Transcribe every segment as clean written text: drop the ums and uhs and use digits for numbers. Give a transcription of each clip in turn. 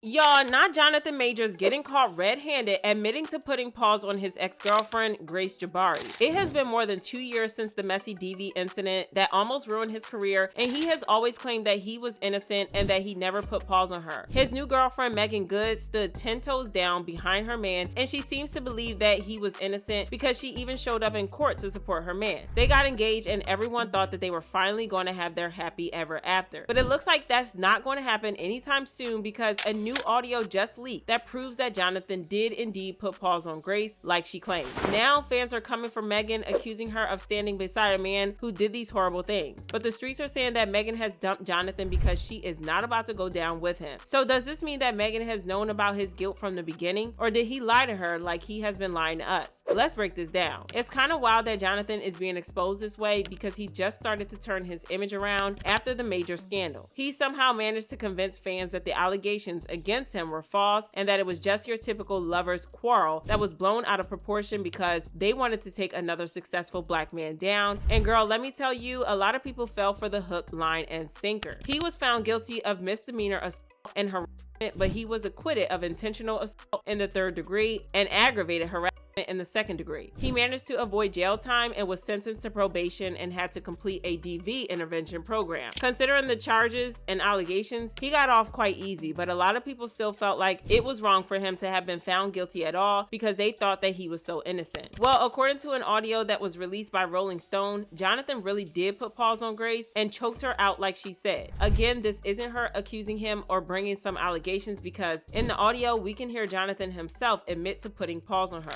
Y'all, not Jonathan Majors getting caught red-handed admitting to putting paws on his ex-girlfriend, Grace Jabbari. It has been more than 2 years since the messy DV incident that almost ruined his career, and he has always claimed that he was innocent and that he never put paws on her. His new girlfriend, Meagan Good, stood 10 toes down behind her man, and she seems to believe that he was innocent because she even showed up in court to support her man. They got engaged and everyone thought that they were finally going to have their happy ever after. But it looks like that's not going to happen anytime soon because a new audio just leaked that proves that Jonathan did indeed put paws on Grace like she claimed. Now fans are coming for Meagan, accusing her of standing beside a man who did these horrible things. But the streets are saying that Meagan has dumped Jonathan because she is not about to go down with him. So does this mean that Meagan has known about his guilt from the beginning, or did he lie to her like he has been lying to us? Let's break this down. It's kind of wild that Jonathan is being exposed this way because he just started to turn his image around after the major scandal. He somehow managed to convince fans that the allegations against him were false and that it was just your typical lovers quarrel that was blown out of proportion because they wanted to take another successful black man down. And girl, let me tell you, a lot of people fell for the hook, line, and sinker. He was found guilty of misdemeanor assault and harassment, but he was acquitted of intentional assault in the 3rd degree and aggravated harassment in the 2nd degree. He managed to avoid jail time and was sentenced to probation and had to complete a DV intervention program. Considering the charges and allegations, he got off quite easy, but a lot of people still felt like it was wrong for him to have been found guilty at all because they thought that he was so innocent. Well, according to an audio that was released by Rolling Stone, Jonathan really did put paws on Grace and choked her out like she said. Again, this isn't her accusing him or bringing some allegations because in the audio, we can hear Jonathan himself admit to putting paws on her.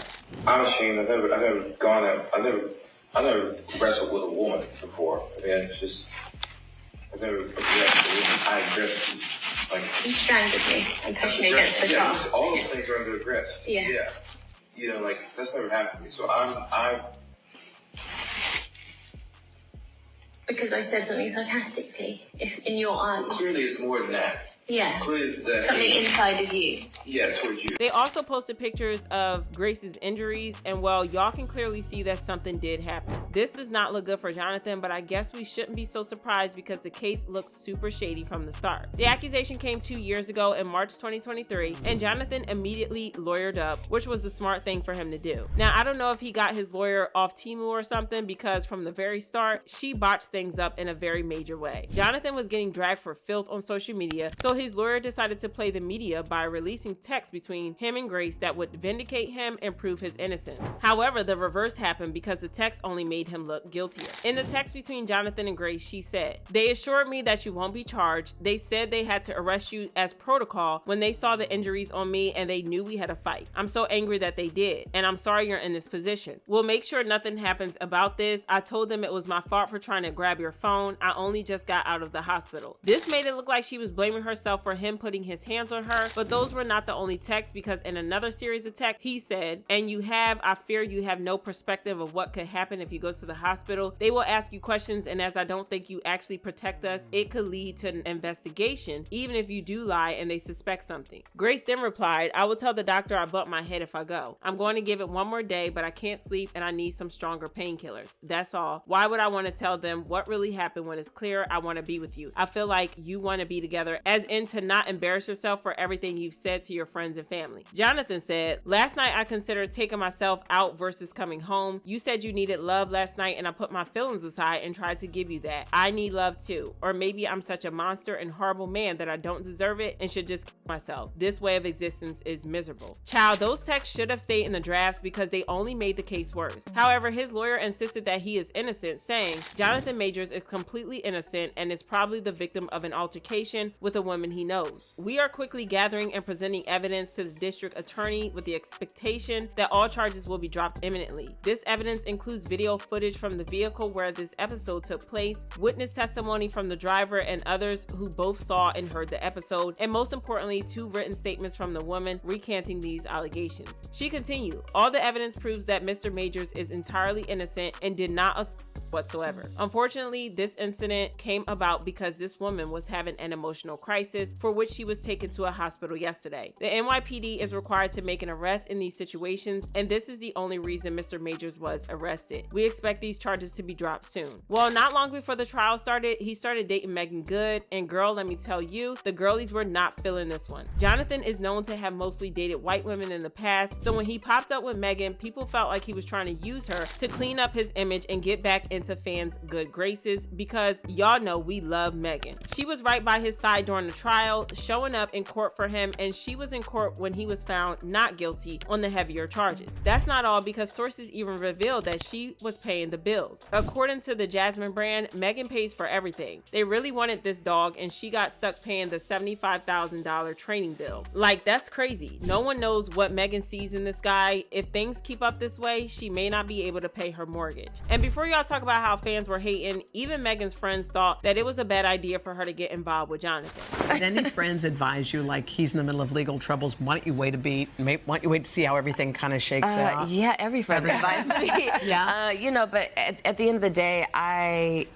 I'm ashamed. I've never wrestled with a woman before. Man, it's just, I've never aggressed a woman. I aggressed you. Like, you strangled me and pushed me against the car. Yeah, all those things are under aggressed. Yeah. You know, like, that's never happened to me. So because I said something sarcastically, if in your eyes. Clearly it's more than that. Yeah. Clearly that. Something inside of you. Yeah, towards you. They also posted pictures of Grace's injuries, and well, y'all can clearly see that something did happen. This does not look good for Jonathan, but I guess we shouldn't be so surprised because the case looks super shady from the start. The accusation came 2 years ago in March 2023, and Jonathan immediately lawyered up, which was the smart thing for him to do. Now, I don't know if he got his lawyer off Temu or something because from the very start, she botched things up in a very major way. Jonathan was getting dragged for filth on social media, so his lawyer decided to play the media by releasing texts between him and Grace that would vindicate him and prove his innocence. However, the reverse happened because the text only made him look guiltier. In the text between Jonathan and Grace, she said, "They assured me that you won't be charged. They said they had to arrest you as protocol when they saw the injuries on me and they knew we had a fight. I'm so angry that they did, and I'm sorry you're in this position. We'll make sure nothing happens about this. I told them it was my fault for trying to grab your phone. I only just got out of the hospital." This made it look like she was blaming herself for him putting his hands on her, but those were not the only texts because in another series of texts, he said, "And I fear you have no perspective of what could happen if you go to the hospital. They will ask you questions, and as I don't think you actually protect us, it could lead to an investigation, even if you do lie and they suspect something." Grace then replied, "I will tell the doctor I bumped my head if I go. I'm going to give it one more day, but I can't sleep and I need some stronger painkillers. That's all. Why would I want to tell them what really happened when it's clear I want to be with you? I feel like you want to be together, as in to not embarrass yourself for everything you've said to your friends and family." Jonathan said, "Last night I considered taking myself out versus coming home. You said you needed love last night and I put my feelings aside and tried to give you that. I need love too. Or maybe I'm such a monster and horrible man that I don't deserve it and should just kill myself. This way of existence is miserable." Child, those texts should have stayed in the drafts because they only made the case worse. However, his lawyer insisted that he is innocent, saying Jonathan Majors is completely innocent and is probably the victim of an altercation with a woman he knows. We are quickly gathering and presenting evidence to the district attorney with the expectation that all charges will be dropped imminently. This evidence includes video footage from the vehicle where this episode took place, witness testimony from the driver and others who both saw and heard the episode, and most importantly, 2 written statements from the woman recanting these allegations. She continued, "All the evidence proves that Mr. Majors is entirely innocent and did not assault whatsoever. Unfortunately, this incident came about because this woman was having an emotional crisis for which she was taken to a hospital yesterday. The NYPD is required to make an arrest in these situations, and this is the only reason Mr. Majors was arrested. We expect these charges to be dropped soon. Well, not long before the trial started, he started dating Meagan Good, and girl, let me tell you, the girlies were not feeling this one. Jonathan is known to have mostly dated white women in the past, so when he popped up with Meagan, people felt like he was trying to use her to clean up his image and get back into fans' good graces, because y'all know we love Meagan. She was right by his side during the trial, showing up in court for him, and she was in court when he was found not guilty on the heavier charges. That's not all, because sources even revealed that she was paying the bills. According to the Jasmine brand, Meagan pays for everything. They really wanted this dog, and she got stuck paying the $75,000 training bill. Like, that's crazy. No one knows what Meagan sees in this guy. If things keep up this way, she may not be able to pay her mortgage. And before y'all talk about how fans were hating, even Megan's friends thought that it was a bad idea for her to get involved with Jonathan. Did any friends advise you, like, he's in the middle of legal troubles, why don't you wait a beat? Why don't you wait to see how everything kind of shakes out? Yeah, every friend advised me. Yeah. You know, but at the end of the day,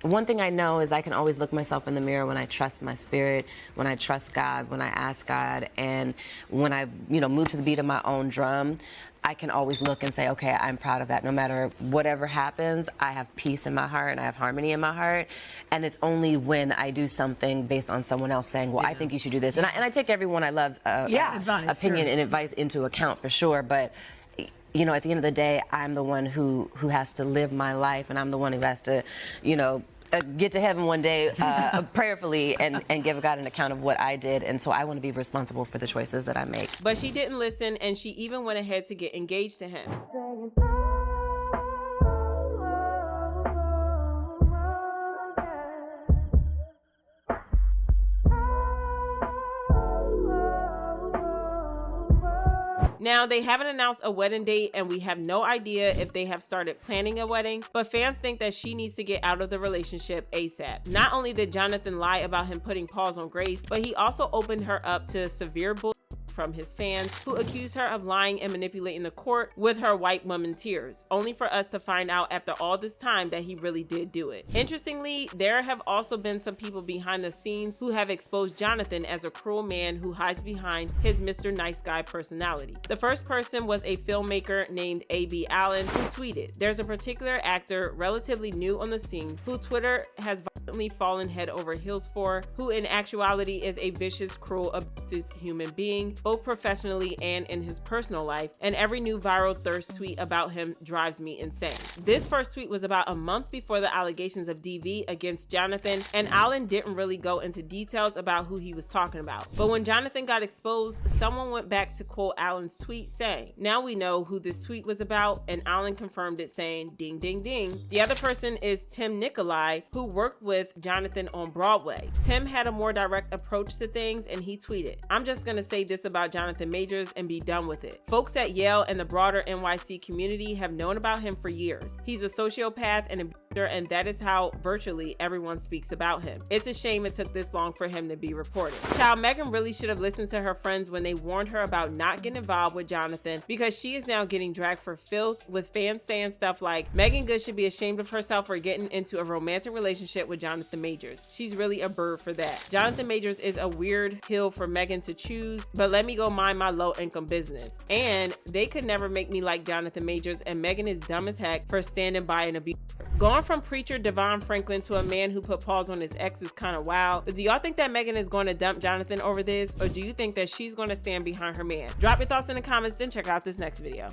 one thing I know is I can always look myself in the mirror when I trust my spirit, when I trust God, when I ask God, and when I, move to the beat of my own drum. I can always look and say, okay, I'm proud of that. No matter whatever happens, I have peace in my heart and I have harmony in my heart. And it's only when I do something based on someone else saying, well, I think you should do this. And I take everyone I love's opinion and advice into account for sure. But at the end of the day, I'm the one who has to live my life, and I'm the one who has to, get to heaven one day prayerfully and give God an account of what I did. And so I want to be responsible for the choices that I make. But she didn't listen, and she even went ahead to get engaged to him. Now, they haven't announced a wedding date, and we have no idea if they have started planning a wedding, but fans think that she needs to get out of the relationship ASAP. Not only did Jonathan lie about him putting paws on Grace, but he also opened her up to severe bullshit from his fans, who accused her of lying and manipulating the court with her white woman tears, only for us to find out after all this time that he really did do it. Interestingly, there have also been some people behind the scenes who have exposed Jonathan as a cruel man who hides behind his Mr. Nice Guy personality. The first person was a filmmaker named A.B. Allen, who tweeted, "There's a particular actor relatively new on the scene who Twitter has violently fallen head over heels for, who in actuality is a vicious, cruel, abusive human being, both professionally and in his personal life, and every new viral thirst tweet about him drives me insane." This first tweet was about a month before the allegations of DV against Jonathan, and Allen didn't really go into details about who he was talking about. But when Jonathan got exposed, someone went back to quote Allen's tweet saying, "Now we know who this tweet was about," and Allen confirmed it saying, "Ding, ding, ding." The other person is Tim Nicolai, who worked with Jonathan on Broadway. Tim had a more direct approach to things, and he tweeted, "I'm just gonna say this about Jonathan Majors and be done with it. Folks at Yale and the broader NYC community have known about him for years. He's a sociopath and abuser, and that is how virtually everyone speaks about him. It's a shame it took this long for him to be reported." Child, Megan really should have listened to her friends when they warned her about not getting involved with Jonathan, because she is now getting dragged for filth, with fans saying stuff like, "Meagan Good should be ashamed of herself for getting into a romantic relationship with Jonathan Majors. She's really a bird for that. Jonathan Majors is a weird hill for Megan to choose, but let me go mind my low-income business." And they could never make me like Jonathan Majors, and Megan is dumb as heck for standing by an abuser. Going from preacher Devon Franklin to a man who put paws on his ex is kind of wild, but do y'all think that Megan is going to dump Jonathan over this, or do you think that she's going to stand behind her man? Drop your thoughts in the comments, then check out this next video.